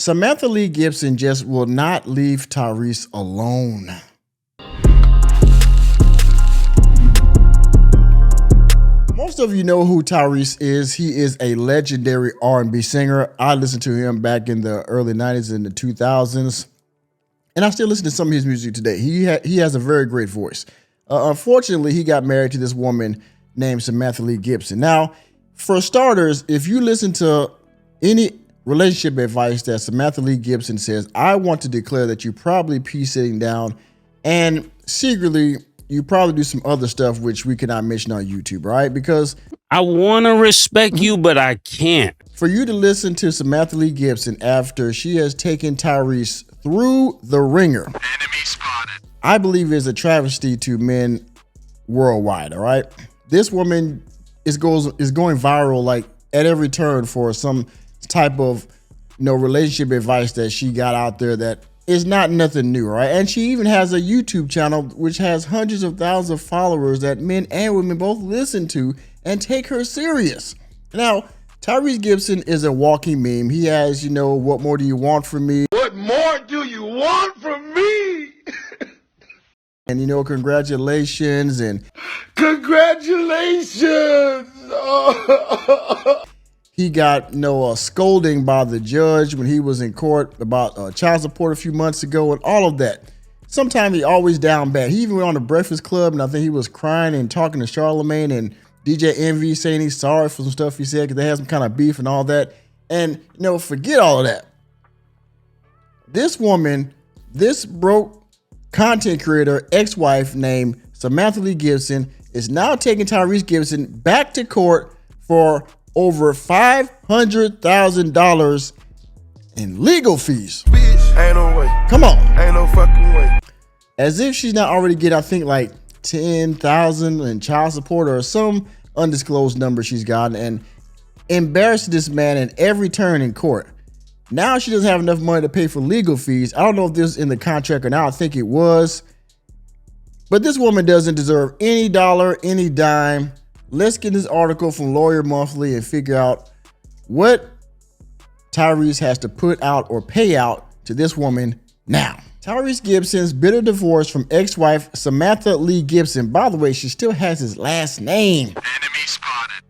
Samantha Lee Gibson just will not leave Tyrese alone. Most of you know who Tyrese is. He is a legendary R&B singer. I listened to him back in the early 90s and the 2000s, and I still listen to some of his music today. He has a very great voice. Unfortunately, he got married to this woman named Samantha Lee Gibson. Now, for starters, if you listen to any relationship advice that Samantha Lee Gibson says, I want to declare that you probably pee sitting down, and secretly, you probably do some other stuff which we cannot mention on YouTube, right? Because I want to respect you, but I can't. For you to listen to Samantha Lee Gibson after she has taken Tyrese through the ringer, enemy spotted, I believe is a travesty to men worldwide, all right? This woman is going viral like at every turn for some type of relationship advice that she got out there that is not nothing new, right? And she even has a YouTube channel which has hundreds of thousands of followers that men and women both listen to and take her serious. Now, Tyrese Gibson is a walking meme. He has, what more do you want from me? What more do you want from me? And, congratulations and congratulations. He got a scolding by the judge when he was in court about child support a few months ago and all of that. Sometimes he always down bad. He even went on the Breakfast Club and I think he was crying and talking to Charlamagne and DJ Envy saying he's sorry for some stuff he said because they had some kind of beef and all that. And, forget all of that. This woman, this broke content creator, ex-wife named Samantha Lee Gibson is now taking Tyrese Gibson back to court for over $500,000 in legal fees. Bitch, ain't no way. Come on. Ain't no fucking way. As if she's not already getting, I think, like $10,000 in child support or some undisclosed number she's gotten, and embarrassed this man in every turn in court. Now she doesn't have enough money to pay for legal fees. I don't know if this is in the contract or not. I think it was. But this woman doesn't deserve any dollar, any dime. Let's get this article from Lawyer Monthly and figure out what Tyrese has to put out or pay out to this woman now. Tyrese Gibson's bitter divorce from ex-wife Samantha Lee Gibson, by the way, she still has his last name, enemy spotted,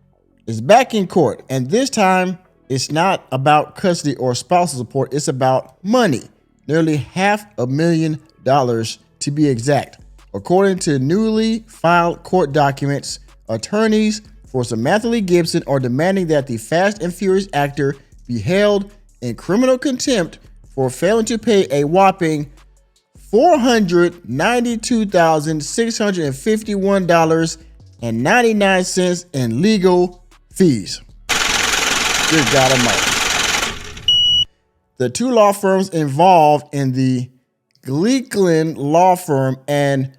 is back in court. And this time, it's not about custody or spousal support. It's about money, nearly $500,000 to be exact. According to newly filed court documents, attorneys for Samantha Lee Gibson are demanding that the Fast and Furious actor be held in criminal contempt for failing to pay a whopping $492,651.99 in legal fees. Good God Almighty. The two law firms involved in the Gleeklin law firm and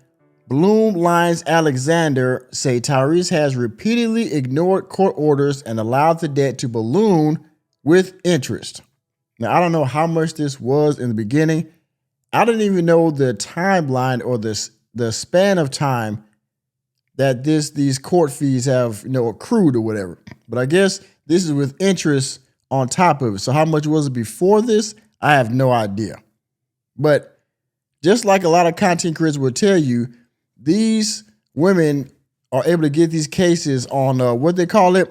Bloom Lines Alexander say Tyrese has repeatedly ignored court orders and allowed the debt to balloon with interest. Now, I don't know how much this was in the beginning. I didn't even know the timeline or the span of time that these court fees have accrued or whatever. But I guess this is with interest on top of it. So how much was it before this? I have no idea. But just like a lot of content creators will tell you, these women are able to get these cases on what they call it,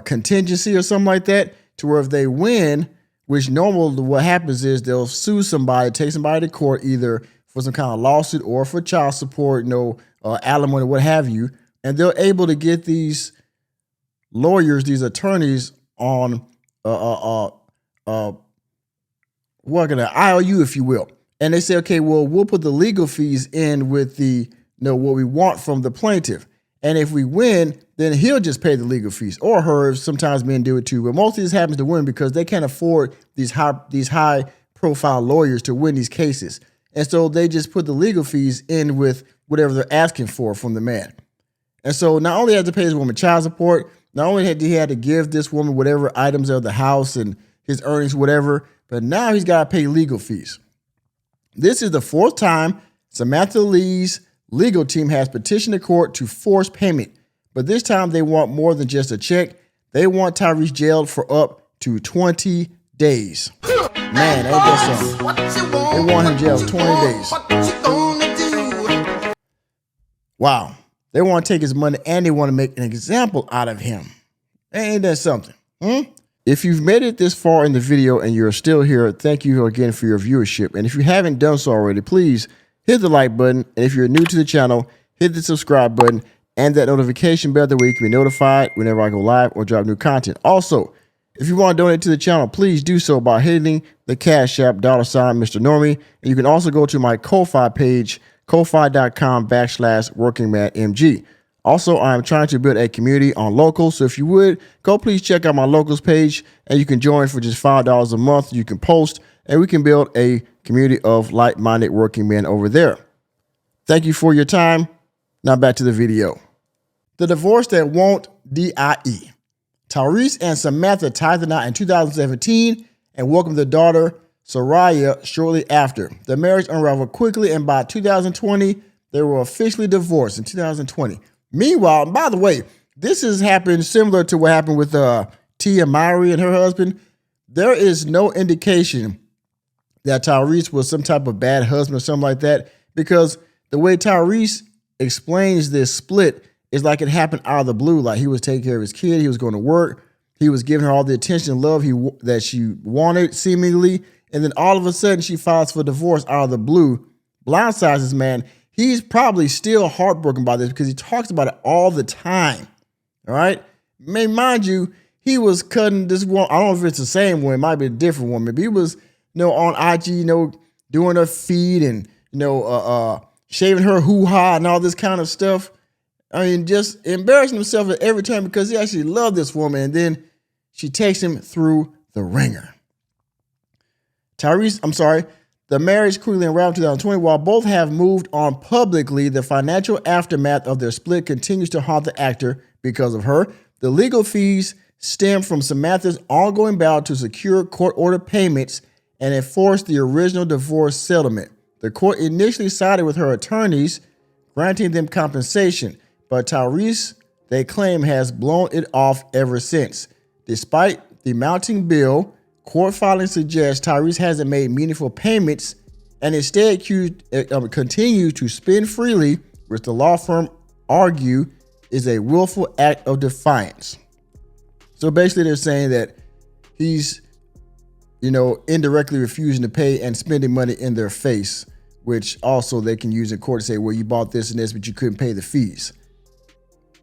contingency or something like that, to where if they win, which normally what happens is they'll sue somebody, take somebody to court, either for some kind of lawsuit or for child support, alimony, what have you, and they're able to get these lawyers, these attorneys on an IOU, if you will. And they say, okay, well, we'll put the legal fees in with the, what we want from the plaintiff. And if we win, then he'll just pay the legal fees, or her. Sometimes men do it too. But most of this happens to women because they can't afford these high profile lawyers to win these cases. And so they just put the legal fees in with whatever they're asking for from the man. And so not only had to pay this woman child support, not only had he had to give this woman whatever items of the house and his earnings, whatever, but now he's got to pay legal fees. This is the fourth time Samantha Lee's legal team has petitioned the court to force payment, but this time they want more than just a check. They want Tyrese jailed for up to 20 days. Man, ain't that something? They want him in jail for 20 days. Wow. They want to take his money and they want to make an example out of him. Ain't that something? If you've made it this far in the video and you're still here, thank you again for your viewership. And if you haven't done so already, please hit the like button. And if you're new to the channel, hit the subscribe button and that notification bell that way you can be notified whenever I go live or drop new content. Also, if you want to donate to the channel, please do so by hitting the Cash App $sign Mr. Normie. And you can also go to my Ko-Fi page, ko-fi.com/workingmanmg. Also, I'm trying to build a community on Locals. So if you would, go please check out my Locals page and you can join for just $5 a month. You can post and we can build a community of like-minded working men over there. Thank you for your time. Now back to the video. The divorce that won't die. Tyrese and Samantha tied the knot in 2017 and welcomed their daughter, Soraya, shortly after. The marriage unraveled quickly, and by 2020, they were officially divorced in 2020. Meanwhile, and by the way, this has happened similar to what happened with Tia Mowry and her husband. There is no indication that Tyrese was some type of bad husband or something like that, because the way Tyrese explains this split is like it happened out of the blue. Like he was taking care of his kid, he was going to work, he was giving her all the attention and love that she wanted, seemingly, and then all of a sudden she files for divorce out of the blue, blindsides this man. He's probably still heartbroken by this because he talks about it all the time. All right. Mind you, he was cutting this one. I don't know if it's the same one. It might be a different woman, but he was, on IG, doing her feet and, shaving her hoo-ha and all this kind of stuff. I mean, just embarrassing himself at every time because he actually loved this woman. And then she takes him through the ringer. The marriage quickly unraveled in 2020. While both have moved on publicly, the financial aftermath of their split continues to haunt the actor because of her. The legal fees stem from Samantha's ongoing battle to secure court-ordered payments and enforce the original divorce settlement. The court initially sided with her attorneys, granting them compensation, but Tyrese, they claim, has blown it off ever since. Despite the mounting bill, court filings suggest Tyrese hasn't made meaningful payments and instead continues to spend freely, which the law firm argue is a willful act of defiance. So basically they're saying that he's, indirectly refusing to pay and spending money in their face, which also they can use in court to say, well, you bought this and this, but you couldn't pay the fees.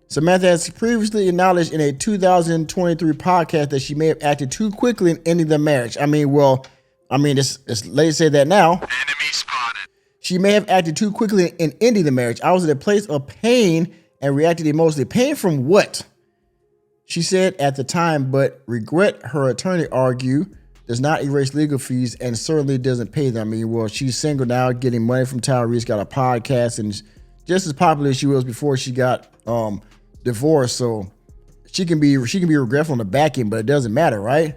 Samantha has previously acknowledged in a 2023 podcast that she may have acted too quickly in ending the marriage. It's late to say that now. Enemy spotted. She may have acted too quickly in ending the marriage. I was in a place of pain and reacted emotionally. Pain from what? She said at the time, but regret, her attorney argue, does not erase legal fees and certainly doesn't pay them. She's single now, getting money from Tyrese, got a podcast, and just as popular as she was before she got divorce, so she can be regretful on the back end, but it doesn't matter, right?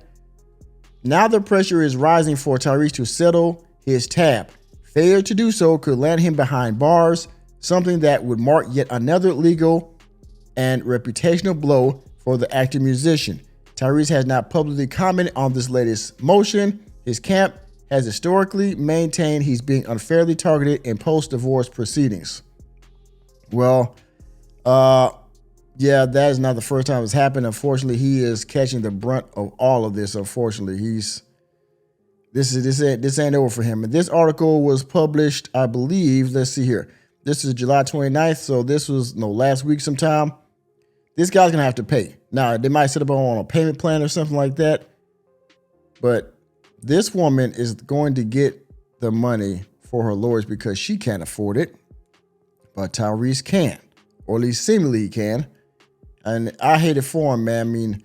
Now the pressure is rising for Tyrese to settle his tab. Failure to do so could land him behind bars, something that would mark yet another legal and reputational blow for the actor musician. Tyrese has not publicly commented on this latest motion. His camp has historically maintained he's being unfairly targeted in post-divorce proceedings. Well, yeah, that is not the first time it's happened. Unfortunately, he is catching the brunt of all of this. Unfortunately, this ain't over for him. And this article was published, I believe, let's see here. This is July 29th, so this was last week sometime. This guy's gonna have to pay. Now, they might set up on a payment plan or something like that, but this woman is going to get the money for her lawyers because she can't afford it, but Tyrese can, or at least seemingly he can. And I hate it for him, man.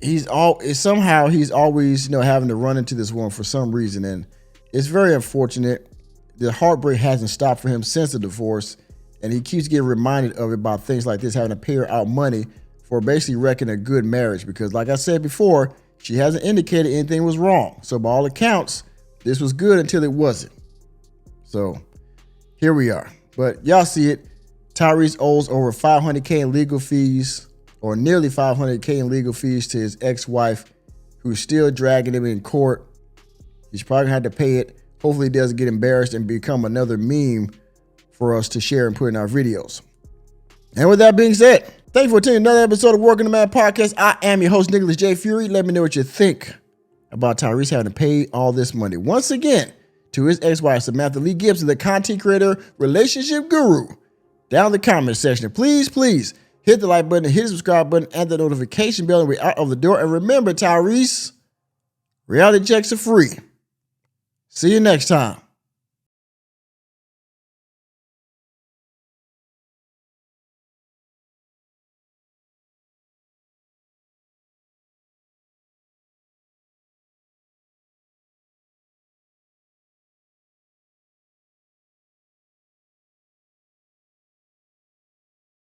He's always having to run into this woman for some reason, and it's very unfortunate. The heartbreak hasn't stopped for him since the divorce, and he keeps getting reminded of it about things like this, having to pay her out money for basically wrecking a good marriage. Because like I said before, she hasn't indicated anything was wrong. So by all accounts, this was good until it wasn't. So here we are. But y'all see it. Tyrese owes over $500K in legal fees, or nearly $500K in legal fees, to his ex-wife, who's still dragging him in court. He's probably gonna have to pay it. Hopefully he doesn't get embarrassed and become another meme for us to share and put in our videos. And with that being said, thank you for attending another episode of Working the Man Podcast. I am your host, Nicholas J. Fury. Let me know what you think about Tyrese having to pay all this money once again to his ex-wife, Samantha Lee Gibson, the content creator, relationship guru, down in the comment section. Please, please hit the like button, hit the subscribe button, and the notification bell, and we're out of the door. And remember, Tyrese, reality checks are free. See you next time.